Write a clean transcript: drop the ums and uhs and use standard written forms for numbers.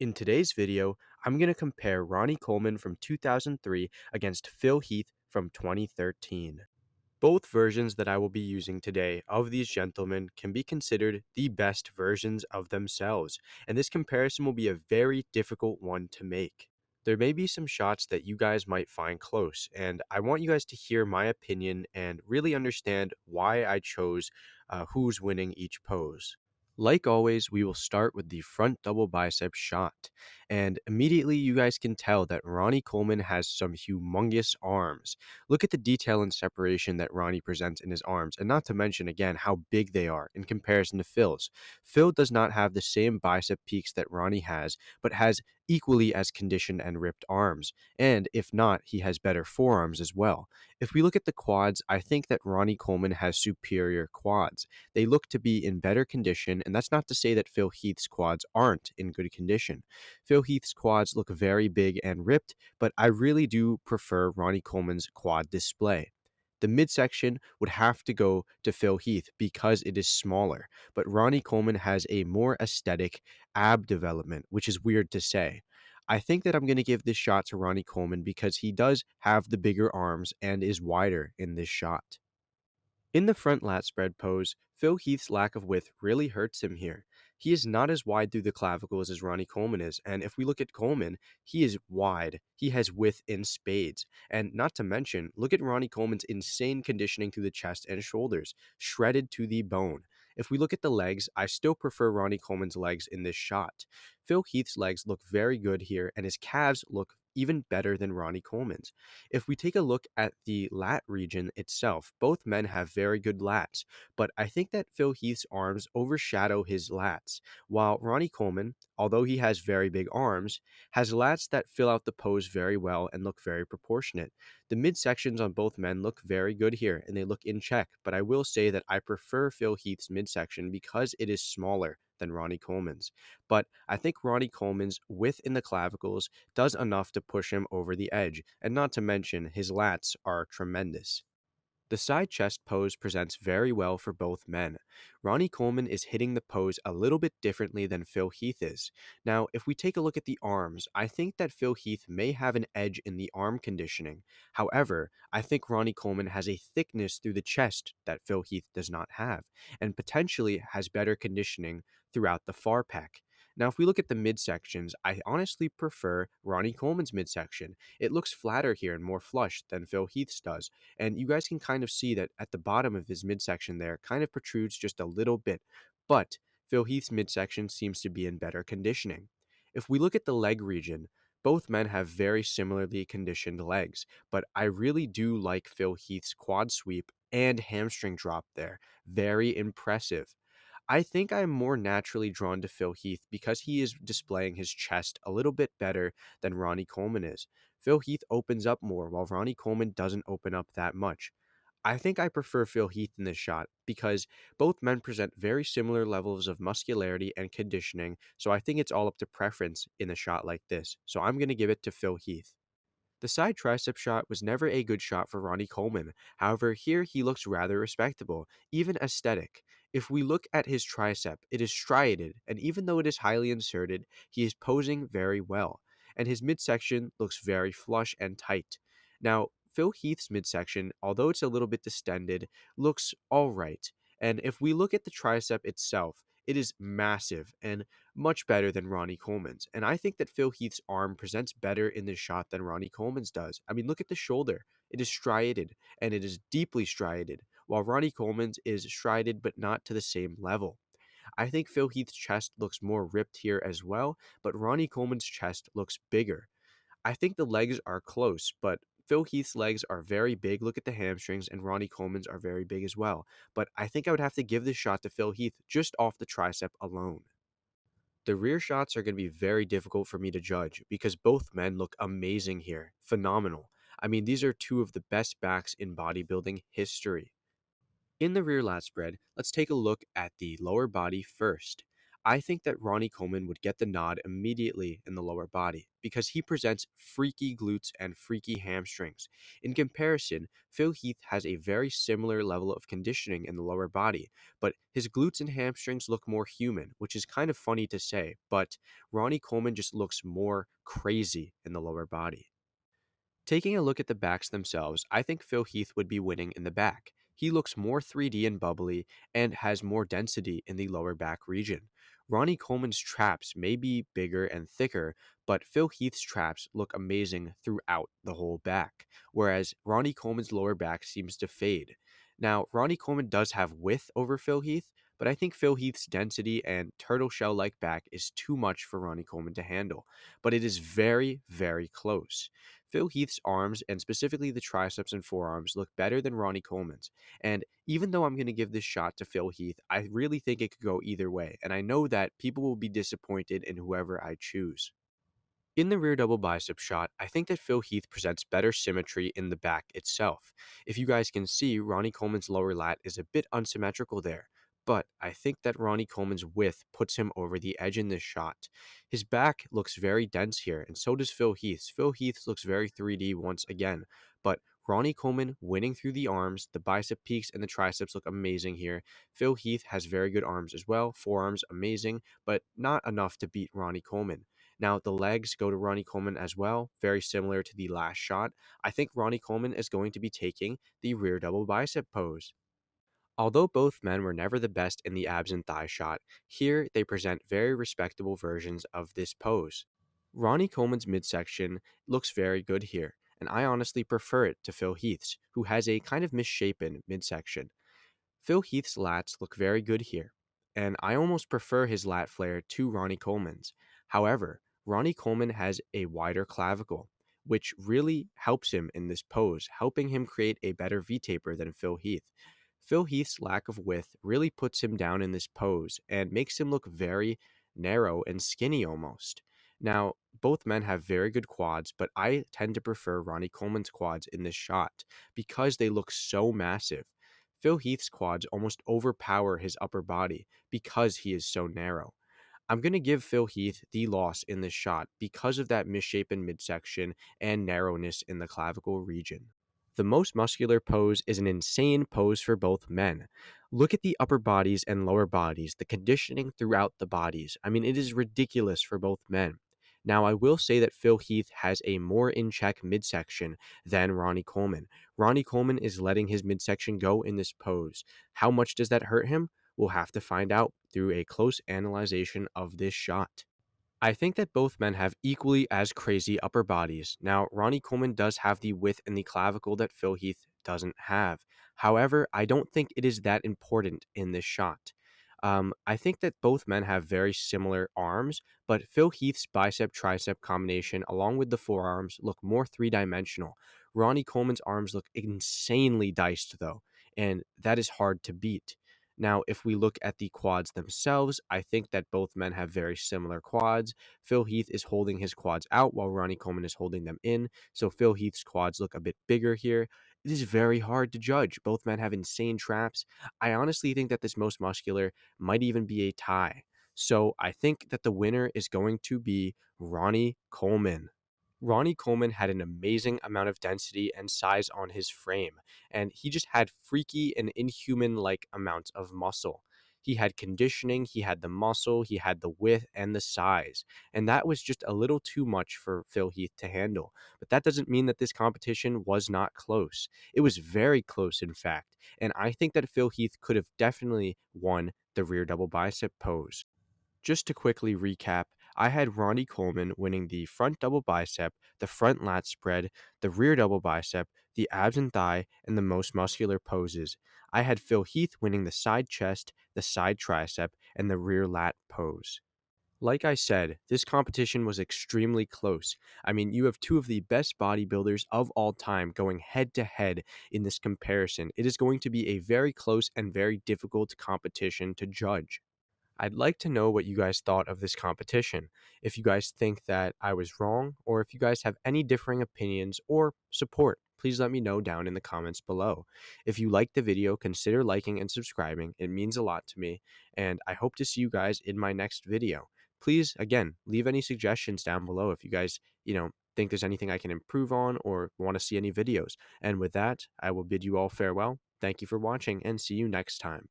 In today's video, I'm going to compare Ronnie Coleman from 2003 against Phil Heath from 2013. Both versions that I will be using today of these gentlemen can be considered the best versions of themselves, and this comparison will be a very difficult one to make. There may be some shots that you guys might find close, and I want you guys to hear my opinion and really understand why I chose who's winning each pose. Like always, we will start with the front double bicep shot. And immediately you guys can tell that Ronnie Coleman has some humongous arms. Look at the detail and separation that Ronnie presents in his arms, and not to mention again how big they are in comparison to Phil's. Phil does not have the same bicep peaks that Ronnie has, but has equally as conditioned and ripped arms. And if not, he has better forearms as well. If we look at the quads, I think that Ronnie Coleman has superior quads. They look to be in better condition, and that's not to say that Phil Heath's quads aren't in good condition. Phil Heath's quads look very big and ripped, but I really do prefer Ronnie Coleman's quad display. The midsection would have to go to Phil Heath because it is smaller, but Ronnie Coleman has a more aesthetic ab development, which is weird to say. I think that I'm going to give this shot to Ronnie Coleman because he does have the bigger arms and is wider in this shot. In the front lat spread pose, Phil Heath's lack of width really hurts him here. He is not as wide through the clavicles as Ronnie Coleman is, and if we look at Coleman, he is wide. He has width in spades. And not to mention, look at Ronnie Coleman's insane conditioning through the chest and shoulders, shredded to the bone. If we look at the legs, I still prefer Ronnie Coleman's legs in this shot. Phil Heath's legs look very good here, and his calves look even better than Ronnie Coleman's. If we take a look at the lat region itself, both men have very good lats, but I think that Phil Heath's arms overshadow his lats, while Ronnie Coleman, although he has very big arms, has lats that fill out the pose very well and look very proportionate. The midsections on both men look very good here, and they look in check, but I will say that I prefer Phil Heath's midsection because it is smaller than Ronnie Coleman's. But I think Ronnie Coleman's width in the clavicles does enough to push him over the edge, and not to mention his lats are tremendous. The side chest pose presents very well for both men. Ronnie Coleman is hitting the pose a little bit differently than Phil Heath is. Now, if we take a look at the arms, I think that Phil Heath may have an edge in the arm conditioning. However, I think Ronnie Coleman has a thickness through the chest that Phil Heath does not have, and potentially has better conditioning throughout the far pec. Now, if we look at the midsections, I honestly prefer Ronnie Coleman's midsection. It looks flatter here and more flush than Phil Heath's does. And you guys can kind of see that at the bottom of his midsection there kind of protrudes just a little bit. But Phil Heath's midsection seems to be in better conditioning. If we look at the leg region, both men have very similarly conditioned legs, but I really do like Phil Heath's quad sweep and hamstring drop there. Very impressive. I think I'm more naturally drawn to Phil Heath because he is displaying his chest a little bit better than Ronnie Coleman is. Phil Heath opens up more while Ronnie Coleman doesn't open up that much. I think I prefer Phil Heath in this shot because both men present very similar levels of muscularity and conditioning, so I think it's all up to preference in a shot like this. So I'm going to give it to Phil Heath. The side tricep shot was never a good shot for Ronnie Coleman. However, here he looks rather respectable, even aesthetic. If we look at his tricep, it is striated, and even though it is highly inserted, he is posing very well, and his midsection looks very flush and tight. Now, Phil Heath's midsection, although it's a little bit distended, looks alright. And if we look at the tricep itself, it is massive and much better than Ronnie Coleman's. And I think that Phil Heath's arm presents better in this shot than Ronnie Coleman's does. I mean, look at the shoulder. It is striated, and it is deeply striated, while Ronnie Coleman's is striated but not to the same level. I think Phil Heath's chest looks more ripped here as well, but Ronnie Coleman's chest looks bigger. I think the legs are close, but Phil Heath's legs are very big. Look at the hamstrings, and Ronnie Coleman's are very big as well. But I think I would have to give this shot to Phil Heath just off the tricep alone. The rear shots are going to be very difficult for me to judge because both men look amazing here. Phenomenal. I mean, these are two of the best backs in bodybuilding history. In the rear lat spread, let's take a look at the lower body first. I think that Ronnie Coleman would get the nod immediately in the lower body because he presents freaky glutes and freaky hamstrings. In comparison, Phil Heath has a very similar level of conditioning in the lower body, but his glutes and hamstrings look more human, which is kind of funny to say, but Ronnie Coleman just looks more crazy in the lower body. Taking a look at the backs themselves, I think Phil Heath would be winning in the back. He looks more 3D and bubbly and has more density in the lower back region. Ronnie Coleman's traps may be bigger and thicker, but Phil Heath's traps look amazing throughout the whole back, whereas Ronnie Coleman's lower back seems to fade. Now, Ronnie Coleman does have width over Phil Heath, but I think Phil Heath's density and turtle shell like back is too much for Ronnie Coleman to handle, but it is very, very close. Phil Heath's arms, and specifically the triceps and forearms, look better than Ronnie Coleman's. And even though I'm going to give this shot to Phil Heath, I really think it could go either way. And I know that people will be disappointed in whoever I choose. In the rear double bicep shot, I think that Phil Heath presents better symmetry in the back itself. If you guys can see, Ronnie Coleman's lower lat is a bit unsymmetrical there, but I think that Ronnie Coleman's width puts him over the edge in this shot. His back looks very dense here, and so does Phil Heath's. Phil Heath's looks very 3D once again, but Ronnie Coleman winning through the arms, the bicep peaks and the triceps look amazing here. Phil Heath has very good arms as well, forearms amazing, but not enough to beat Ronnie Coleman. Now, the legs go to Ronnie Coleman as well, very similar to the last shot. I think Ronnie Coleman is going to be taking the rear double bicep pose. Although both men were never the best in the abs and thigh shot, here they present very respectable versions of this pose. Ronnie Coleman's midsection looks very good here, and I honestly prefer it to Phil Heath's, who has a kind of misshapen midsection. Phil Heath's lats look very good here, and I almost prefer his lat flare to Ronnie Coleman's. However, Ronnie Coleman has a wider clavicle, which really helps him in this pose, helping him create a better V-taper than Phil Heath. Phil Heath's lack of width really puts him down in this pose and makes him look very narrow and skinny almost. Now, both men have very good quads, but I tend to prefer Ronnie Coleman's quads in this shot because they look so massive. Phil Heath's quads almost overpower his upper body because he is so narrow. I'm going to give Phil Heath the loss in this shot because of that misshapen midsection and narrowness in the clavicle region. The most muscular pose is an insane pose for both men. Look at the upper bodies and lower bodies, the conditioning throughout the bodies. I mean, it is ridiculous for both men. Now, I will say that Phil Heath has a more in check midsection than Ronnie Coleman. Ronnie Coleman is letting his midsection go in this pose. How much does that hurt him? We'll have to find out through a close analyzation of this shot. I think that both men have equally as crazy upper bodies. Now, Ronnie Coleman does have the width in the clavicle that Phil Heath doesn't have. However, I don't think it is that important in this shot. I think that both men have very similar arms, but Phil Heath's bicep tricep combination, along with the forearms, look more three dimensional. Ronnie Coleman's arms look insanely diced, though, and that is hard to beat. Now, if we look at the quads themselves, I think that both men have very similar quads. Phil Heath is holding his quads out while Ronnie Coleman is holding them in. So Phil Heath's quads look a bit bigger here. It is very hard to judge. Both men have insane traps. I honestly think that this most muscular might even be a tie. So I think that the winner is going to be Ronnie Coleman. Ronnie Coleman had an amazing amount of density and size on his frame, and he just had freaky and inhuman like amounts of muscle. He had conditioning, he had the muscle, he had the width and the size, and that was just a little too much for Phil Heath to handle. But that doesn't mean that this competition was not close. It was very close, in fact, and I think that Phil Heath could have definitely won the rear double bicep pose. Just to quickly recap, I had Ronnie Coleman winning the front double bicep, the front lat spread, the rear double bicep, the abs and thigh, and the most muscular poses. I had Phil Heath winning the side chest, the side tricep, and the rear lat pose. Like I said, this competition was extremely close. I mean, you have two of the best bodybuilders of all time going head to head in this comparison. It is going to be a very close and very difficult competition to judge. I'd like to know what you guys thought of this competition. If you guys think that I was wrong, or if you guys have any differing opinions or support, please let me know down in the comments below. If you liked the video, consider liking and subscribing. It means a lot to me, and I hope to see you guys in my next video. Please, again, leave any suggestions down below if you guys, think there's anything I can improve on or want to see any videos. And with that, I will bid you all farewell. Thank you for watching and see you next time.